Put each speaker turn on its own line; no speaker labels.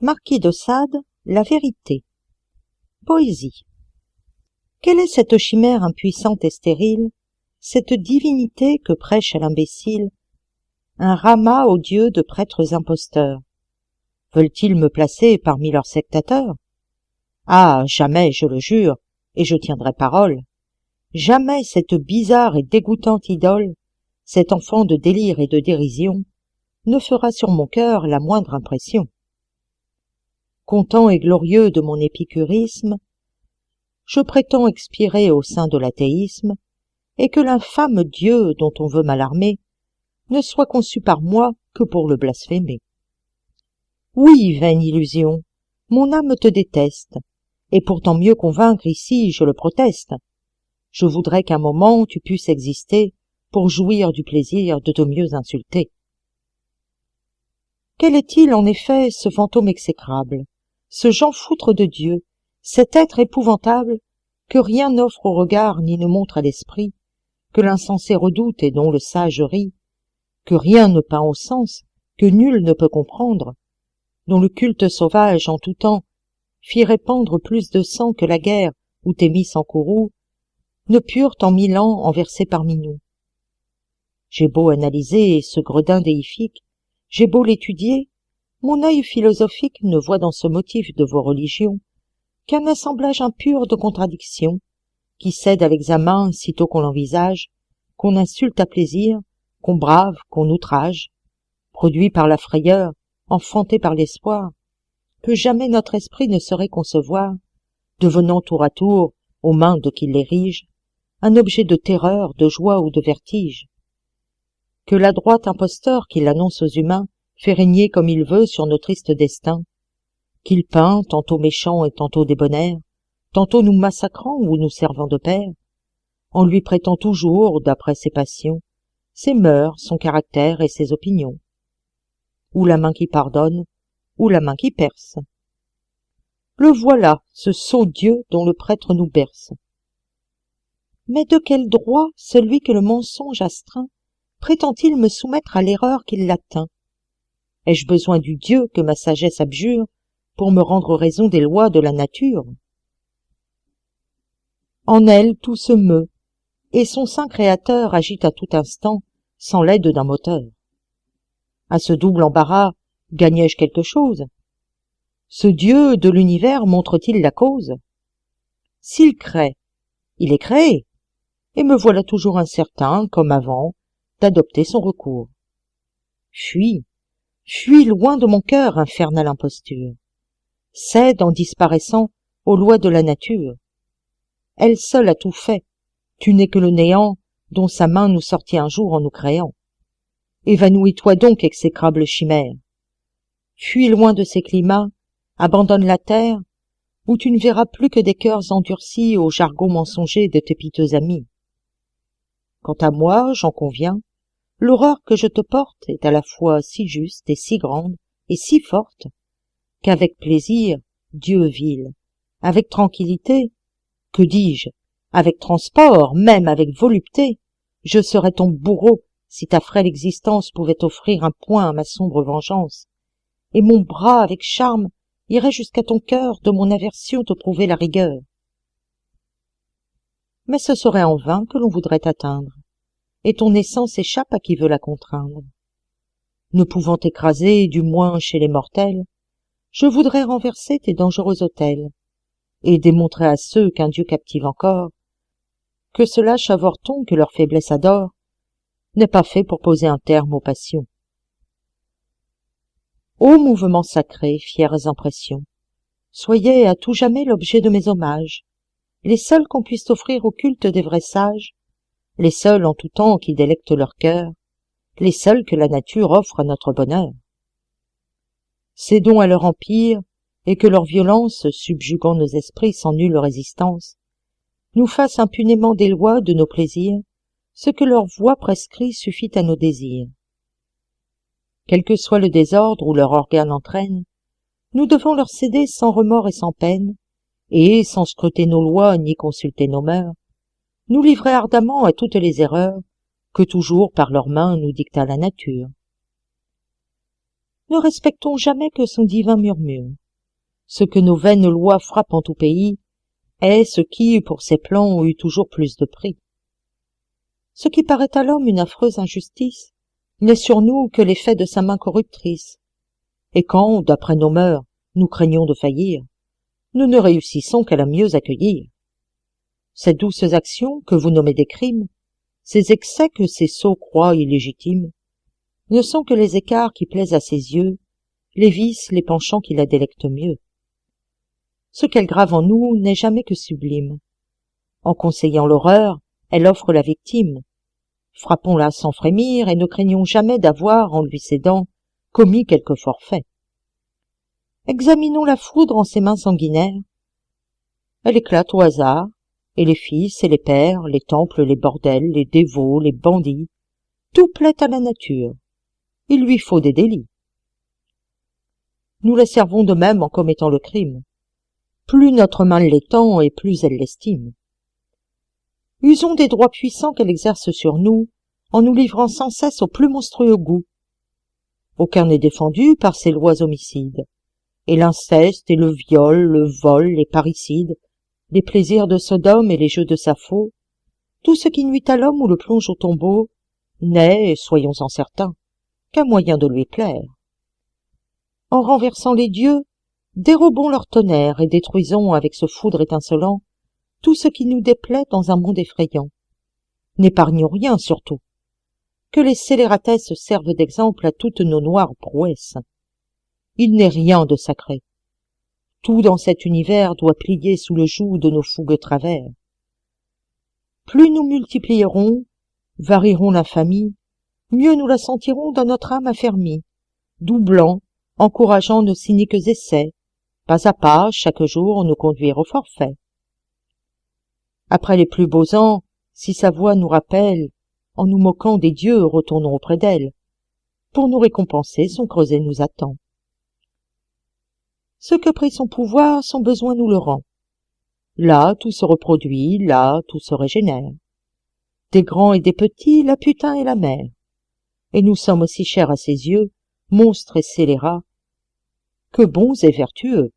Marquis de Sade, la vérité. Poésie. Quelle est cette chimère impuissante et stérile, cette divinité que prêche à l'imbécile un ramas odieux de prêtres imposteurs? Veulent-ils me placer parmi leurs sectateurs? Ah, jamais, je le jure, et je tiendrai parole, jamais cette bizarre et dégoûtante idole, cet enfant de délire et de dérision, ne fera sur mon cœur la moindre impression. Content et glorieux de mon épicurisme, je prétends expirer au sein de l'athéisme, et que l'infâme Dieu dont on veut m'alarmer ne soit conçu par moi que pour le blasphémer. Oui, vaine illusion, mon âme te déteste, et pour t'en mieux convaincre ici, je le proteste. Je voudrais qu'un moment tu pusses exister pour jouir du plaisir de te mieux insulter. Quel est-il en effet, ce fantôme exécrable, ce jean-foutre de Dieu, cet être épouvantable que rien n'offre au regard ni ne montre à l'esprit, que l'insensé redoute et dont le sage rit, que rien ne peint au sens, que nul ne peut comprendre, dont le culte sauvage en tout temps fit répandre plus de sang que la guerre où Thémis en courroux ne purent en 1000 ans en verser parmi nous. J'ai beau analyser ce gredin déifique, j'ai beau l'étudier, mon œil philosophique ne voit dans ce motif de vos religions qu'un assemblage impur de contradictions, qui cède à l'examen sitôt qu'on l'envisage, qu'on insulte à plaisir, qu'on brave, qu'on outrage, produit par la frayeur, enfanté par l'espoir, que jamais notre esprit ne saurait concevoir, devenant tour à tour, aux mains de qui l'érige, un objet de terreur, de joie ou de vertige. Que l'adroit imposteur qui l'annonce aux humains fait régner comme il veut sur nos tristes destins, qu'il peint tantôt méchant et tantôt débonnaire, tantôt nous massacrant ou nous servant de père, en lui prêtant toujours, d'après ses passions, ses mœurs, son caractère et ses opinions. Ou la main qui pardonne, ou la main qui perce. Le voilà, ce sot Dieu dont le prêtre nous berce. Mais de quel droit celui que le mensonge astreint prétend-il me soumettre à l'erreur qui l'atteint? Ai-je besoin du Dieu que ma sagesse abjure pour me rendre raison des lois de la nature? En elle tout se meut, et son saint créateur agite à tout instant sans l'aide d'un moteur. À ce double embarras, gagnai-je quelque chose? Ce Dieu de l'univers montre-t-il la cause? S'il crée, il est créé, et me voilà toujours incertain, comme avant, d'adopter son recours. Fuis loin de mon cœur, infernale imposture. Cède en disparaissant aux lois de la nature. Elle seule a tout fait, tu n'es que le néant dont sa main nous sortit un jour en nous créant. Évanouis-toi donc, exécrable chimère. Fuis loin de ces climats, abandonne la terre, où tu ne verras plus que des cœurs endurcis au jargon mensonger de tes piteux amis. Quant à moi, j'en conviens, l'horreur que je te porte est à la fois si juste et si grande et si forte, qu'avec plaisir, Dieu vil, avec tranquillité, que dis-je, avec transport, même avec volupté, je serais ton bourreau si ta frêle existence pouvait offrir un point à ma sombre vengeance, et mon bras avec charme irait jusqu'à ton cœur de mon aversion te prouver la rigueur. Mais ce serait en vain que l'on voudrait t'atteindre, et ton essence échappe à qui veut la contraindre. Ne pouvant t'écraser, du moins chez les mortels, je voudrais renverser tes dangereux autels, et démontrer à ceux qu'un Dieu captive encore, que ce lâche avorton que leur faiblesse adore n'est pas fait pour poser un terme aux passions. Ô mouvements sacrés, fières impressions, soyez à tout jamais l'objet de mes hommages, les seuls qu'on puisse offrir au culte des vrais sages, les seuls en tout temps qui délectent leur cœur, les seuls que la nature offre à notre bonheur. Cédons à leur empire, et que leur violence, subjuguant nos esprits sans nulle résistance, nous fasse impunément des lois de nos plaisirs, ce que leur voix prescrit suffit à nos désirs. Quel que soit le désordre où leur organe entraîne, nous devons leur céder sans remords et sans peine, et, sans scruter nos lois ni consulter nos mœurs, nous livrer ardemment à toutes les erreurs que toujours par leurs mains nous dicta la nature. ne respectons jamais que son divin murmure. Ce que nos vaines lois frappent en tout pays est ce qui, pour ses plans, eut toujours plus de prix. Ce qui paraît à l'homme une affreuse injustice n'est sur nous que l'effet de sa main corruptrice. Et quand, d'après nos mœurs, nous craignons de faillir, nous ne réussissons qu'à la mieux accueillir. Ces douces actions que vous nommez des crimes, ces excès que ces sots croient illégitimes, ne sont que les écarts qui plaisent à ses yeux, les vices, les penchants qui la délectent mieux. Ce qu'elle grave en nous n'est jamais que sublime. En conseillant l'horreur, elle offre la victime. Frappons-la sans frémir et ne craignons jamais d'avoir, en lui cédant, commis quelque forfait. Examinons la foudre en ses mains sanguinaires. Elle éclate au hasard, et les fils et les pères, les temples, les bordels, les dévots, les bandits, tout plaît à la nature. Il lui faut des délits. Nous la servons de même en commettant le crime. Plus notre main l'étend et plus elle l'estime. Usons des droits puissants qu'elle exerce sur nous, en nous livrant sans cesse au plus monstrueux goût. Aucun n'est défendu par ces lois homicides, et l'inceste et le viol, le vol, les parricides, les plaisirs de Sodome et les jeux de Sappho, tout ce qui nuit à l'homme ou le plonge au tombeau, n'est, soyons-en certains, qu'un moyen de lui plaire. En renversant les dieux, dérobons leur tonnerre et détruisons avec ce foudre étincelant tout ce qui nous déplaît dans un monde effrayant. N'épargnons rien surtout. Que les scélératesses servent d'exemple à toutes nos noires prouesses. Il n'est rien de sacré. Tout dans cet univers doit plier sous le joug de nos fougueux travers. Plus nous multiplierons, varierons l'infamie, mieux nous la sentirons dans notre âme affermie, doublant, encourageant nos cyniques essais, pas à pas, chaque jour, nous conduire au forfait. Après les plus beaux ans, si sa voix nous rappelle, en nous moquant des dieux, retournons auprès d'elle. Pour nous récompenser, son creuset nous attend. Ce que prit son pouvoir, son besoin nous le rend. Là, tout se reproduit, là, tout se régénère. Des grands et des petits, la putain et la mère. Et nous sommes aussi chers à ses yeux, monstres et scélérats, que bons et vertueux.